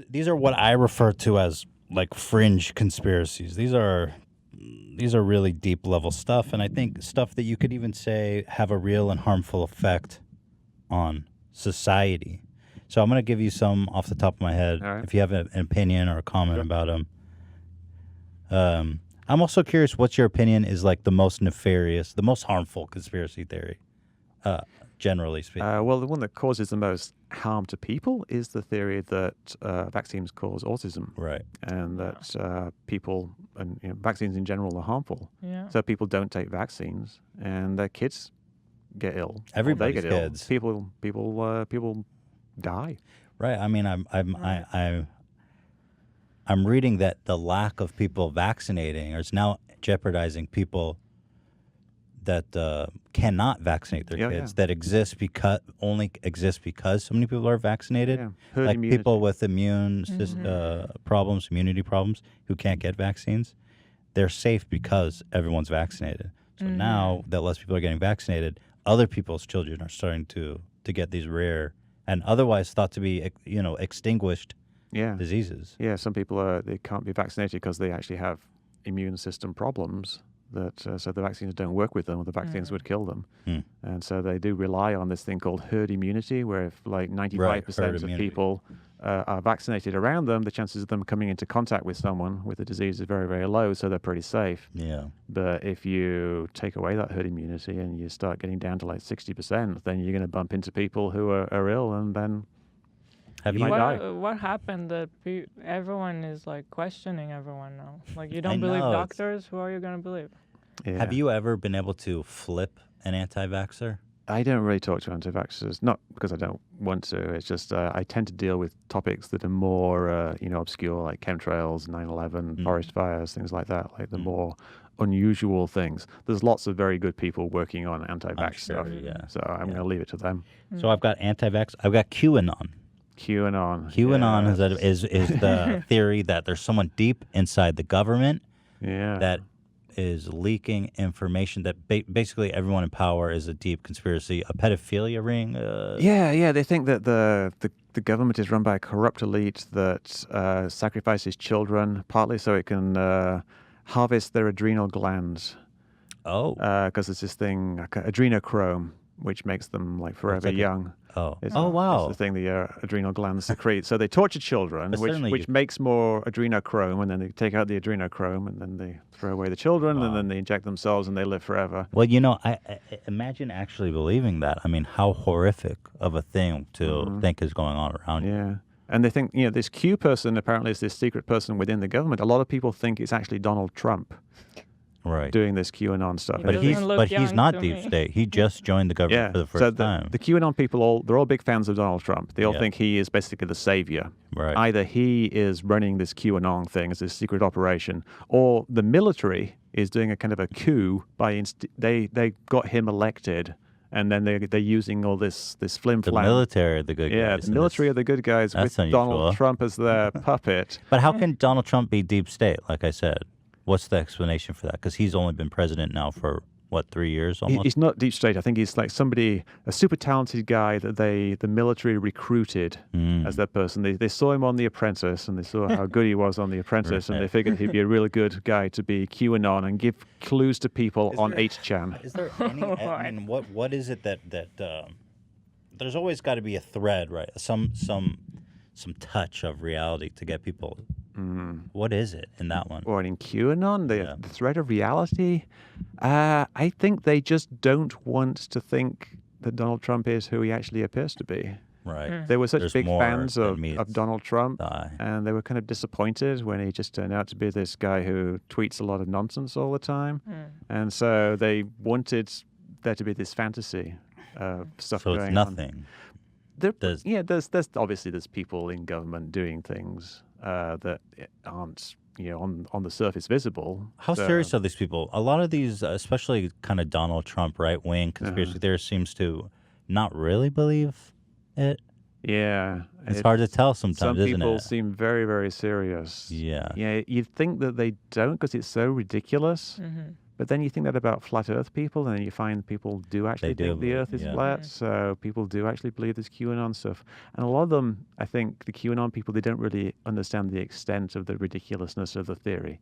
these are what I refer to as like fringe conspiracies. These are really deep level stuff, and I think stuff that you could even say have a real and harmful effect on society. So I'm going to give you some off the top of my head. All right. If you have an opinion or a comment about them. I'm also curious what's your opinion is like the most nefarious, the most harmful conspiracy theory, generally speaking. Well, the one that causes the most harm to people is the theory that vaccines cause autism. Right. And that people, and vaccines in general are harmful. Yeah. So people don't take vaccines and their kids get ill. Everybody's they get kids. Ill. People die. Right. I mean, I'm reading that the lack of people vaccinating is now jeopardizing people that cannot vaccinate their kids. That only exist because so many people are vaccinated. Yeah. Herd Like immunity. people with immune problems, immunity problems, who can't get vaccines. They're safe because everyone's vaccinated. So now that less people are getting vaccinated, other people's children are starting to get these rare and otherwise thought to be extinguished diseases. Yeah, some people they can't be vaccinated because they actually have immune system problems. So the vaccines don't work with them, or the vaccines would kill them. And so they do rely on this thing called herd immunity, where if like 95% of people are vaccinated around them, the chances of them coming into contact with someone with the disease is very, very low, so they're pretty safe. Yeah. But if you take away that herd immunity and you start getting down to like 60%, then you're going to bump into people who are ill, and then might die. What happened that everyone is like questioning everyone now? Like, you don't believe know, doctors? Who are you going to believe? Yeah. Have you ever been able to flip an anti-vaxxer? I don't really talk to anti-vaxxers, not because I don't want to. It's just I tend to deal with topics that are more, obscure, like chemtrails, 9/11, forest fires, things like that, like the more unusual things. There's lots of very good people working on anti-vax stuff, so I'm going to leave it to them. So I've got anti-vax. I've got QAnon. QAnon is the theory that there's someone deep inside the government that is leaking information that basically everyone in power is a deep conspiracy, a pedophilia ring. They think that the government is run by a corrupt elite that sacrifices children, partly so it can harvest their adrenal glands. Oh. Because there's this thing, adrenochrome, which makes them like forever young. Wow. It's the thing the adrenal glands secrete. So they torture children, which makes more adrenochrome, and then they take out the adrenochrome, and then they throw away the children, and then they inject themselves, and they live forever. Well, I imagine actually believing that. I mean, how horrific of a thing to think is going on around you. Yeah. And they think, this Q person apparently is this secret person within the government. A lot of people think it's actually Donald Trump. Right. Doing this QAnon stuff. But he's not deep state. He just joined the government for the first time. The QAnon people, they're all big fans of Donald Trump. They all think he is basically the savior. Right. Either he is running this QAnon thing as a secret operation, or the military is doing a kind of a coup by they got him elected, and then they're using all this flim-flam. The military are the good guys. Yeah, the military are the good guys with Donald Trump as their puppet. But how can Donald Trump be deep state, like I said? What's the explanation for that? Because he's only been president now for, 3 years almost? He's not deep state. I think he's like a super talented guy that the military recruited as that person. They saw him on The Apprentice, and they saw how good he was on The Apprentice, and they figured he'd be a really good guy to be QAnon and give clues to people on 8chan. Is there any, I mean, what is it that there's always got to be a thread, right? Some touch of reality to get people. What is it in that one? Or in QAnon, the thread of reality? I think they just don't want to think that Donald Trump is who he actually appears to be. Right. They were such There's big more fans of Donald Trump, die. and they were kind of disappointed when he just turned out to be this guy who tweets a lot of nonsense all the time. And so they wanted there to be this fantasy of stuff going on. So it's nothing. There's obviously people in government doing things that aren't on the surface visible. How serious are these people? A lot of these, especially kind of Donald Trump right wing conspiracy theorists, seems to not really believe it. Yeah, it's hard to tell sometimes. Some isn't people it? seem very, very serious. Yeah, you'd think that they don't because it's so ridiculous. But then you think that about flat Earth people, and then you find people do actually do, think the Earth is yeah. flat. So people do actually believe this QAnon stuff. And a lot of them, I think, the QAnon people, they don't really understand the extent of the ridiculousness of the theory.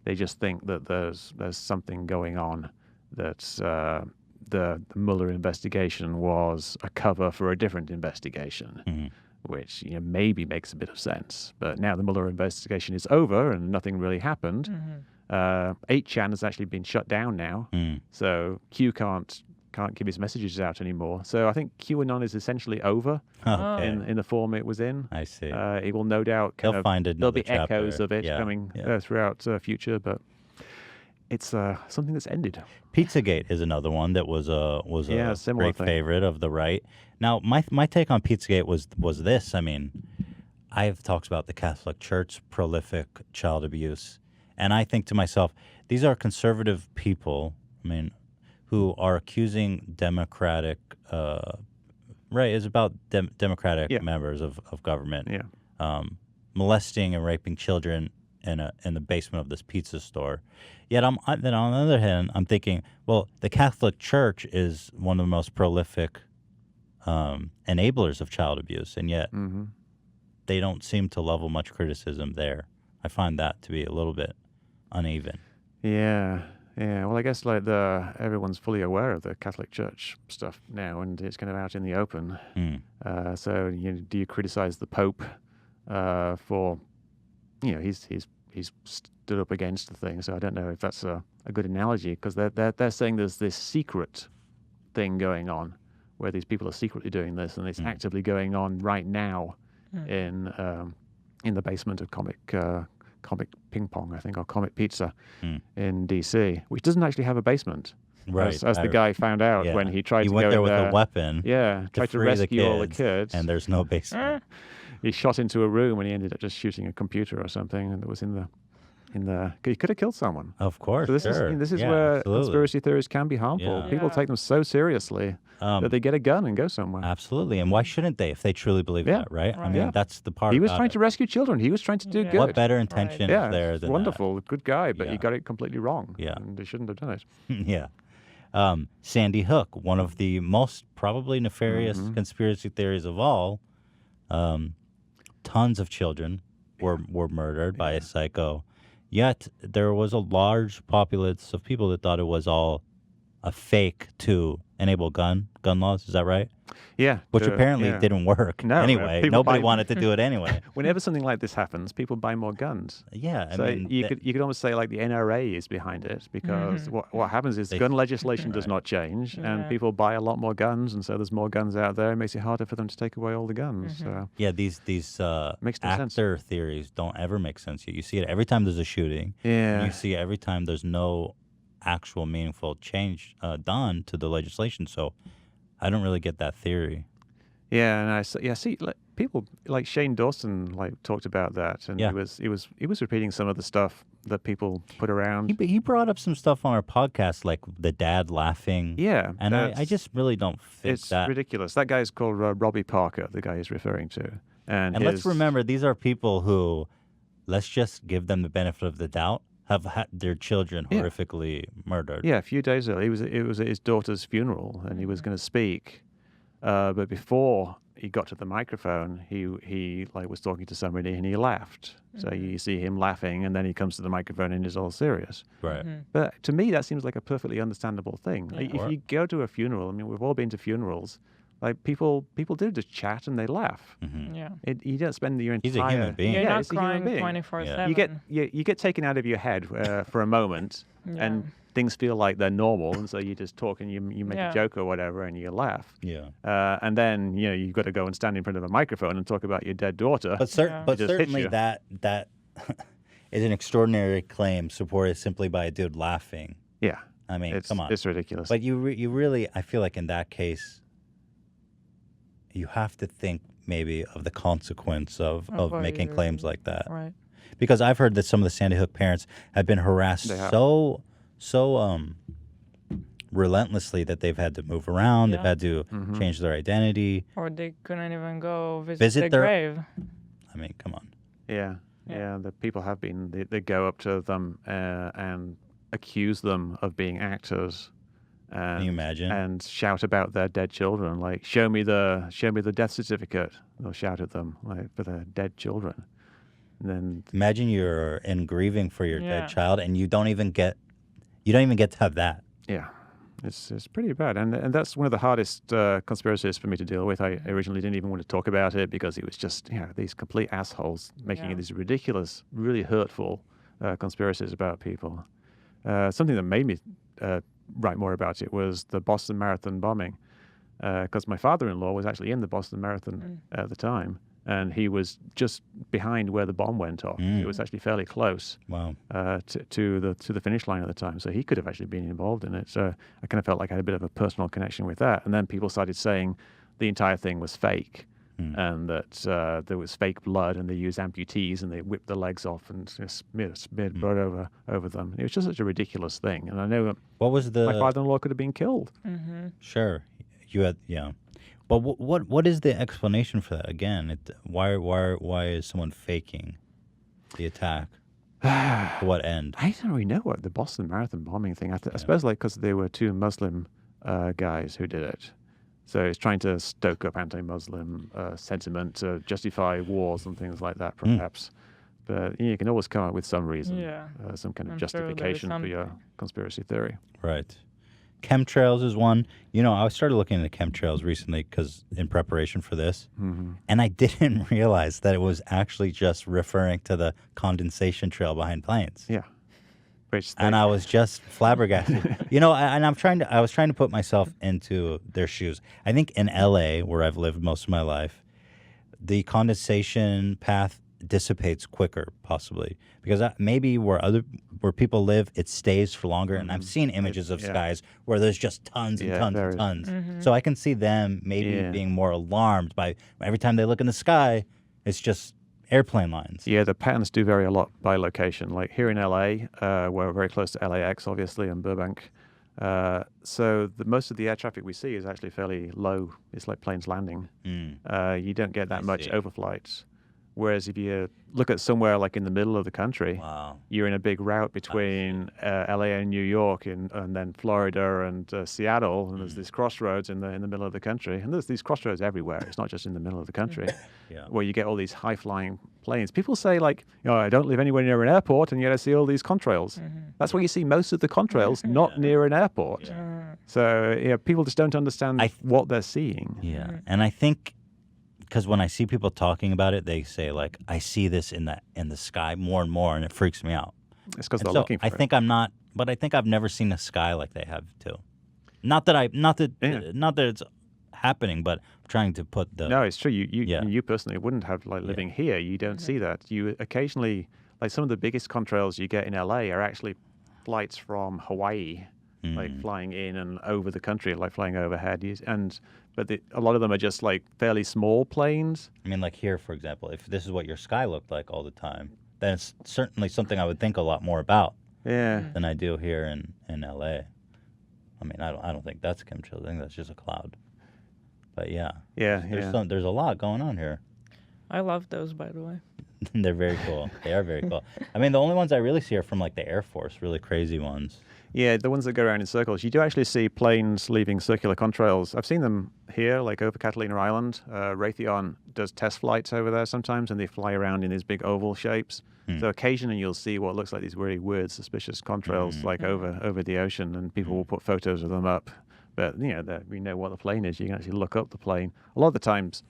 They just think that there's something going on, that the Mueller investigation was a cover for a different investigation, which maybe makes a bit of sense. But now the Mueller investigation is over and nothing really happened. 8chan has actually been shut down now, so Q can't give his messages out anymore. So I think QAnon is essentially over in the form it was in. I see. It will no doubt They'll find there'll be another echoes chapter. of it Yeah, coming yeah. throughout future, but it's something that's ended. Pizzagate is another one that was a similar great thing. favorite of the right. Now, my take on Pizzagate was this. I mean, I've talked about the Catholic Church, prolific child abuse, and I think to myself, these are conservative people. I mean, who are accusing Democratic, right? It's about Democratic members of government, molesting and raping children in the basement of this pizza store. Yet then on the other hand, I'm thinking, well, the Catholic Church is one of the most prolific enablers of child abuse, and yet they don't seem to level much criticism there. I find that to be a little bit uneven. Yeah. Well, I guess everyone's fully aware of the Catholic Church stuff now, and it's kind of out in the open. So do you criticize the Pope for he's stood up against the thing? So I don't know if that's a good analogy, because they're saying there's this secret thing going on where these people are secretly doing this, and it's actively going on right now in the basement of Comic Ping Pong, I think, or Comic Pizza in DC, which doesn't actually have a basement. Right. As the guy found out when he tried to went go there with a weapon. Yeah, tried to free rescue all the kids. And there's no basement. He shot into a room and he ended up just shooting a computer or something, and it was in the. He could have killed someone. Of course. So this is where conspiracy theories can be harmful. Yeah. People take them so seriously that they get a gun and go somewhere. Absolutely. And why shouldn't they if they truly believe that, right? I mean, that's the part. He was trying to rescue children. He was trying to do good. What better intention is there it's than wonderful. that? Good guy, but he got it completely wrong. Yeah. And he shouldn't have done it. Yeah. Sandy Hook, one of the most probably nefarious conspiracy theories of all. Tons of children were murdered by a psycho. Yet there was a large populace of people that thought it was all a fake to enable gun laws. Is that right? Yeah. Which apparently didn't work. No, anyway, nobody wanted to do it anyway. Whenever something like this happens, people buy more guns. Yeah. So you could almost say like the NRA is behind it, because what happens is gun legislation does not change, and people buy a lot more guns, and so there's more guns out there. It makes it harder for them to take away all the guns. So yeah, these makes no actor theories don't ever make sense. You see it every time there's a shooting. Yeah. And you see it every time there's no actual meaningful change done to the legislation. So I don't really get that theory. Yeah, and I see people like Shane Dawson talked about that, and he was repeating some of the stuff that people put around. He brought up some stuff on our podcast, like the dad laughing. Yeah, and I just really don't think it's ridiculous. That guy is called Robbie Parker, the guy he's referring to, and let's remember, these are people who, let's just give them the benefit of the doubt, have had their children horrifically murdered. Yeah, a few days ago, it was at his daughter's funeral, and he was going to speak. But before he got to the microphone, he was talking to somebody and he laughed. So you see him laughing, and then he comes to the microphone and is all serious. Right. But to me, that seems like a perfectly understandable thing. Like, if you go to a funeral, I mean, we've all been to funerals. Like people do just chat and they laugh. Yeah. You don't spend your entire. He's a human being. You're Yeah, not it's a human crying being. 24/7. You get taken out of your head for a moment, and things feel like they're normal, and so you just talk and you make a joke or whatever, and you laugh. Yeah. And then you've got to go and stand in front of a microphone and talk about your dead daughter. But certainly that is an extraordinary claim supported simply by a dude laughing. Yeah. I mean, come on. It's ridiculous. But you really, I feel like in that case, you have to think maybe of the consequence of making claims like that. Right. Because I've heard that some of the Sandy Hook parents have been harassed so relentlessly that they've had to move around, they've had to change their identity. Or they couldn't even go visit their grave. I mean, come on. Yeah. The people have been, they go up to them and accuse them of being actors. Can you imagine? And shout about their dead children, like show me the death certificate. They'll shout at them like for their dead children. And then Imagine you're in grieving for your Yeah. dead child, and you don't even get to have that. yeah, it's pretty bad, and that's one of the hardest conspiracies for me to deal with. I originally didn't even want to talk about it because it was just these complete assholes making Yeah. these ridiculous, really hurtful conspiracies about people. Something that made me write more about it was the Boston Marathon bombing, because my father-in-law was actually in the Boston Marathon at the time, and he was just behind where the bomb went off. It was actually fairly close Wow. to the finish line at the time, so he could have actually been involved in it. So I kind of felt like I had a bit of a personal connection with that. And then people started saying the entire thing was fake, and that there was fake blood, and they used amputees and they whipped the legs off and smeared blood over them. It was just such a ridiculous thing. And I know What was my the father-in-law could have been killed. Sure, you had but what is the explanation for that? Again, why is someone faking the attack? To what end? I don't really know what the Boston Marathon bombing thing. I suppose like because they were two Muslim guys who did it, so it's trying to stoke up anti-Muslim sentiment to justify wars and things like that, perhaps. But you can always come up with some reason, some kind of I'm sure there is justification for your something. conspiracy theory. Right. Chemtrails is one. I started looking into chemtrails recently because in preparation for this, and I didn't realize that it was actually just referring to the condensation trail behind planes. Yeah. Which And I was just flabbergasted. I was trying to put myself into their shoes. I think in LA, where I've lived most of my life, the condensation path dissipates quicker, possibly, because maybe where people live, it stays for longer. And I've seen images of skies where there's just tons and tons and tons. So I can see them maybe being more alarmed by every time they look in the sky, it's just airplane lines. Yeah, the patterns do vary a lot by location. Like here in LA, we're very close to LAX, obviously, and Burbank. So most of the air traffic we see is actually fairly low. It's like planes landing. You don't get that much see. overflights. Whereas if you look at somewhere like in the middle of the country, Wow. you're in a big route between LA and New York, and then Florida and Seattle, and there's these crossroads in the middle of the country. And there's these crossroads everywhere. It's not just in the middle of the country where you get all these high-flying planes. People say, like, I don't live anywhere near an airport, and yet I see all these contrails. That's where you see most of the contrails, not near an airport. So people just don't understand what they're seeing. Yeah. And I think because when I see people talking about it, they say, like, I see this in the sky more and more, and it freaks me out. It's because And they're so looking for I it. think I'm not, but I think I've never seen a sky like they have too. Not that it's happening, but I'm trying to put the No, it's true. You personally wouldn't have, like, living here. You don't see that. You occasionally, like, some of the biggest contrails you get in LA are actually flights from Hawaii, like flying in and over the country, like flying overhead. But a lot of them are just like fairly small planes. I mean, like here, for example, if this is what your sky looked like all the time, then it's certainly something I would think a lot more about than I do here in LA. I mean, I don't think that's chemtrails. I think that's just a cloud. But there's a lot going on here. I love those, by the way. They're very cool. They are very cool. I mean, the only ones I really see are from like the Air Force, really crazy ones. Yeah, the ones that go around in circles. You do actually see planes leaving circular contrails. I've seen them here, like over Catalina Island. Raytheon does test flights over there sometimes, and they fly around in these big oval shapes. So occasionally you'll see what looks like these really weird, suspicious contrails, like over the ocean, and people will put photos of them up. But we know what the plane is. You can actually look up the plane. A lot of the times,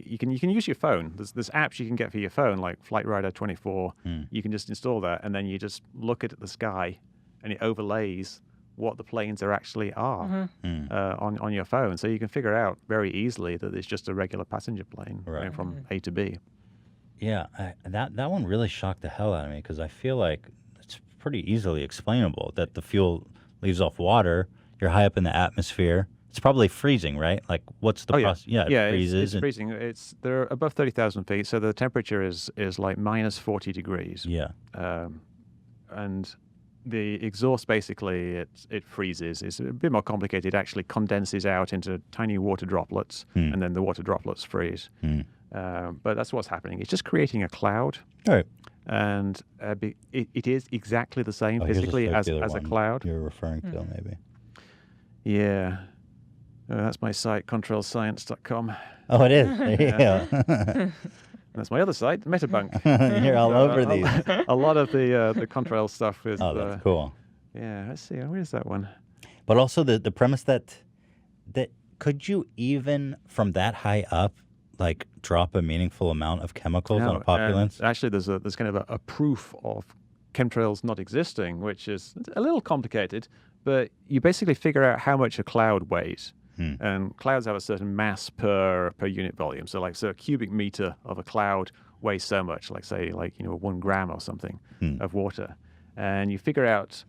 you can use your phone. There's apps you can get for your phone, like Flight Radar 24. You can just install that, and then you just look at the sky, and it overlays what the planes actually are on your phone. So you can figure out very easily that it's just a regular passenger plane going from A to B. Yeah, that one really shocked the hell out of me because I feel like it's pretty easily explainable that the fuel leaves off water. You're high up in the atmosphere. It's probably freezing, right? Like, what's the process? Yeah, it freezes. It's freezing. They're above 30,000 feet, so the temperature is like minus 40 degrees. Yeah. And the exhaust, basically, it freezes. It's a bit more complicated. It actually condenses out into tiny water droplets, and then the water droplets freeze. But that's what's happening. It's just creating a cloud. All right. and it is exactly the same Here's a physically as circular a one cloud. you're referring to, maybe. Yeah. That's my site, contrailscience.com. Oh, it is. Yeah. That's my other site, Metabunk. You're all over a, these. a lot of the Contrails stuff is. Oh, that's cool. Yeah, let's see. Where's that one? But also the premise that could you even from that high up like drop a meaningful amount of chemicals on a populace? Actually, there's kind of a proof of chemtrails not existing, which is a little complicated. But you basically figure out how much a cloud weighs. And clouds have a certain mass per unit volume. So a cubic meter of a cloud weighs so much, like say 1 gram or something of water. And you figure out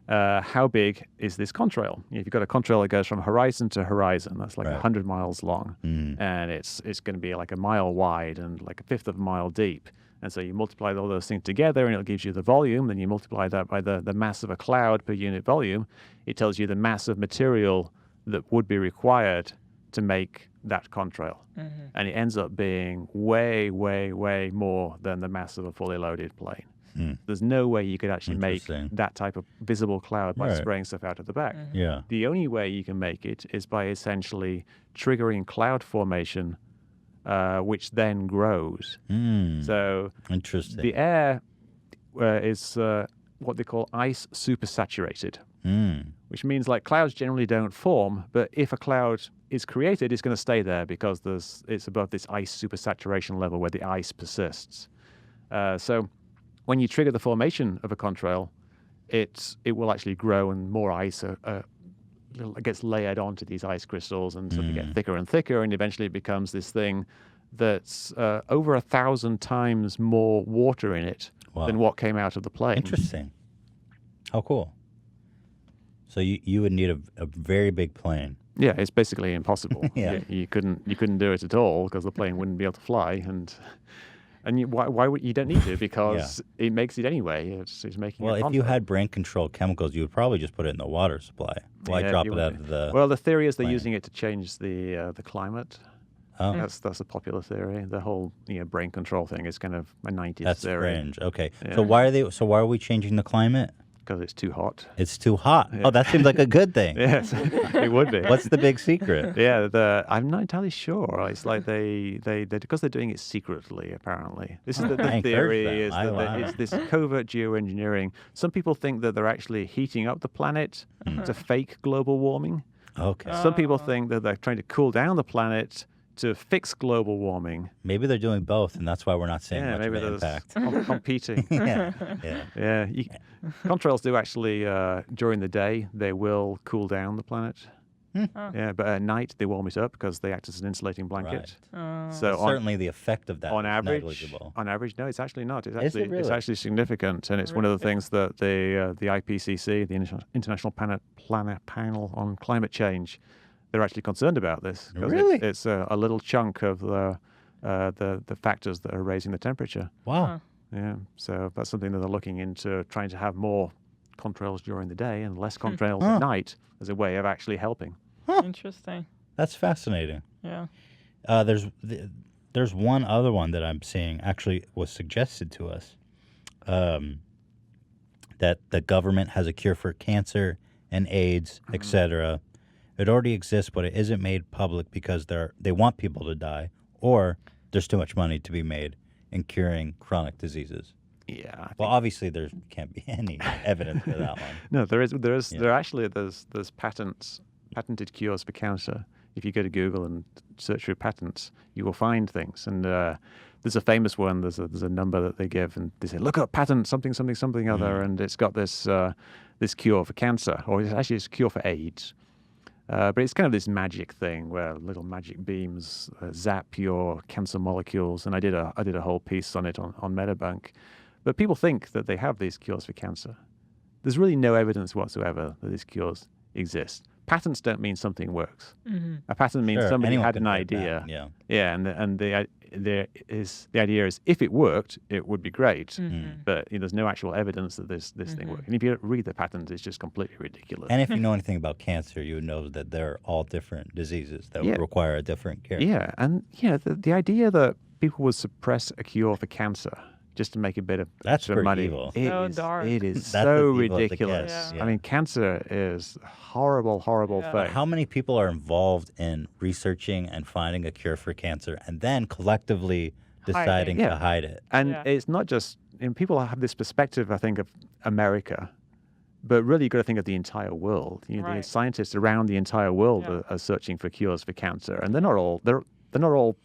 how big is this contrail. If you've got a contrail that goes from horizon to horizon, that's like 100 miles long. And it's going to be like a mile wide and like a fifth of a mile deep. And so you multiply all those things together and it gives you the volume. Then you multiply that by the mass of a cloud per unit volume. It tells you the mass of material that would be required to make that contrail. And it ends up being way, way, way more than the mass of a fully loaded plane. There's no way you could actually make that type of visible cloud by spraying stuff out of the back. Yeah. The only way you can make it is by essentially triggering cloud formation, which then grows. So interesting. the air is what they call ice supersaturated. Which means like clouds generally don't form, but if a cloud is created, it's going to stay there because it's above this ice supersaturation level where the ice persists. So when you trigger the formation of a contrail, it will actually grow and more ice gets layered onto these ice crystals and sort of get thicker and thicker, and eventually it becomes this thing that's over 1,000 times more water in it than what came out of the plane. Interesting. How cool. So you would need a very big plane. Yeah, it's basically impossible. Yeah. You couldn't do it at all because the plane wouldn't be able to fly, and why would you don't need to because it makes it anyway. It's making. Well, if you had brain controlled chemicals, you would probably just put it in the water supply. Why drop it out of the? Well, the theory is they're plane. using it to change the climate. Oh. That's a popular theory. The whole brain control thing is kind of a 90s That's theory. strange. Okay, Yeah. so why are we changing the climate? Because it's too hot. It's too hot. Oh, that seems like a good thing. Yes, it would be. What's the big secret? Yeah, I'm not entirely sure. It's like they because they're doing it secretly. Apparently, this is the theory is that it's this covert geoengineering. Some people think that they're actually heating up the planet to fake global warming. Okay. Some people think that they're trying to cool down the planet to fix global warming. Maybe they're doing both, and that's why we're not seeing much maybe of an there's impact. competing. Yeah. Contrails do actually during the day they will cool down the planet. Yeah, but at night they warm it up because they act as an insulating blanket. Right. So certainly the effect of that on is average, negligible. on average, no, it's actually not. Is it really? It's actually significant, and it's one of the things that the IPCC, the International Panel on Climate Change, they're actually concerned about this. Really? It's a little chunk of the factors that are raising the temperature. Wow. Yeah, so that's something that they're looking into, trying to have more contrails during the day and less contrails at night as a way of actually helping. Interesting. That's fascinating. Yeah. There's one other one that I'm seeing actually was suggested to us, that the government has a cure for cancer and AIDS, etc. It already exists, but it isn't made public because they want people to die, or there's too much money to be made in curing chronic diseases. Yeah. Obviously there can't be any evidence for that one. No, there's patented cures for cancer. If you go to Google and search for patents, you will find things. And there's a famous one. There's a number that they give, and they say, "Look up patent something something something other," and it's got this cure for cancer, or it's actually a cure for AIDS. But it's kind of this magic thing where little magic beams zap your cancer molecules. And I did a whole piece on it on Metabunk. But people think that they have these cures for cancer. There's really no evidence whatsoever that these cures exist. Patents don't mean something works. A patent means somebody had an idea. Yeah, and the idea is if it worked, it would be great. But there's no actual evidence that this thing works. And if you read the patent, it's just completely ridiculous. And if you know anything about cancer, you would know that they're all different diseases that would require a different care. Yeah, and the idea that people would suppress a cure for cancer just to make a bit of That's extra pretty money. evil. So dark. It is That's so as evil as it ridiculous. gets, Yeah. I mean, cancer is a horrible, horrible Yeah. But thing. how many people are involved in researching and finding a cure for cancer and then collectively deciding Yeah. to hide it? And Yeah. it's not just, people have this perspective, I think, of America, but really you've got to think of the entire world. The Right. scientists around the entire world Yeah. are searching for cures for cancer, and they're not all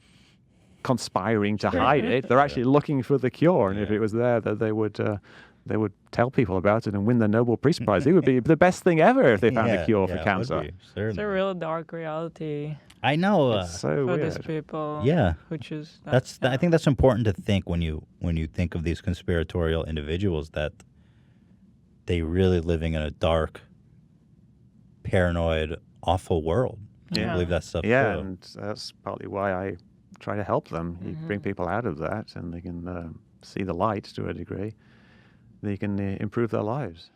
conspiring to hide it. They're actually looking for the cure, and if Yeah. it was there, that they would tell people about it and win the Nobel Peace Prize. It would be the best thing ever if they found a cure for it would cancer. be, It's certainly. a real dark reality I know. It's so for these weird. people. Yeah. Who choose that. That's yeah. I think that's important to think when you think of these conspiratorial individuals, that they really living in a dark, paranoid, awful world. I Yeah. believe that stuff Yeah, too. and that's partly why I try to help them. You bring Mm-hmm. people out of that, and they can see the light to a degree. They can improve their lives.